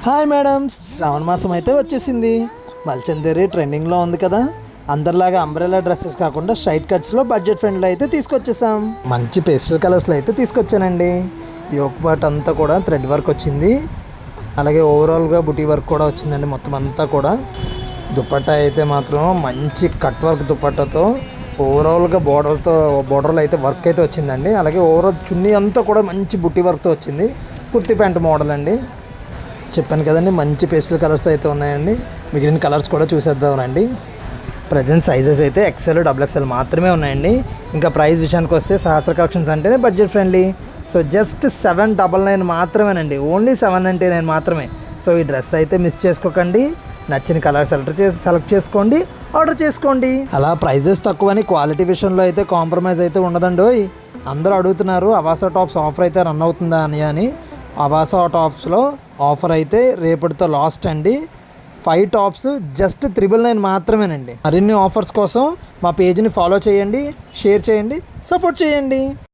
Hi madams, శ్రావణ మాసం అయితే వచ్చేసింది. మల్చందేరి ట్రెండింగ్లో ఉంది కదా. అందరిలాగా అంబ్రెలా డ్రెస్సెస్ కాకుండా స్ట్రైట్ కట్స్లో బడ్జెట్ ఫ్రెండ్లో అయితే తీసుకొచ్చేసాం. మంచి పేస్టల్ కలర్స్లో అయితే తీసుకొచ్చానండి. యోక్ పార్ట్ అంతా కూడా థ్రెడ్ వర్క్ వచ్చింది, అలాగే ఓవరాల్గా బుటీ వర్క్ కూడా వచ్చిందండి. మొత్తం అంతా కూడా దుపట్టా అయితే మాత్రం మంచి కట్ వర్క్ దుపట్టాతో ఓవరాల్గా బోర్డర్లో అయితే వర్క్ అయితే వచ్చిందండి. అలాగే ఓవరాల్ చున్నీ అంతా కూడా మంచి బుట్టి వర్క్తో వచ్చింది. కుర్తీ ప్యాంట్ మోడల్ అండి. చెప్పాను కదండి, మంచి పేస్టల్ కలర్స్ అయితే ఉన్నాయండి. మిగిలిన కలర్స్ కూడా చూసేద్దామండి. ప్రజెంట్ సైజెస్ అయితే XL, XXL మాత్రమే ఉన్నాయండి. ఇంకా ప్రైస్ విషయానికి వస్తే సహస్ర కలెక్షన్స్ అంటేనే బడ్జెట్ ఫ్రెండ్లీ. సో జస్ట్ 799 మాత్రమేనండి. ఓన్లీ 799 మాత్రమే. సో ఈ డ్రెస్ అయితే మిస్ చేసుకోకండి. నచ్చిన కలర్ సెలెక్ట్ చేసుకోండి, ఆర్డర్ చేసుకోండి. అలా ప్రైజెస్ తక్కువని క్వాలిటీ విషయంలో అయితే కాంప్రమైజ్ అయితే ఉండదండి. అందరూ అడుగుతున్నారు అవాసా టాప్స్ ఆఫర్ అయితే రన్ అవుతుందా అని. అవాసా టాప్స్లో ఆఫర్ అయితే రేపటితో లాస్ట్ అండి. 5 టాప్స్ జస్ట్ 999 మాత్రమేనండి. మరిన్ని ఆఫర్స్ కోసం మా పేజ్ని ఫాలో చేయండి, షేర్ చేయండి, సపోర్ట్ చేయండి.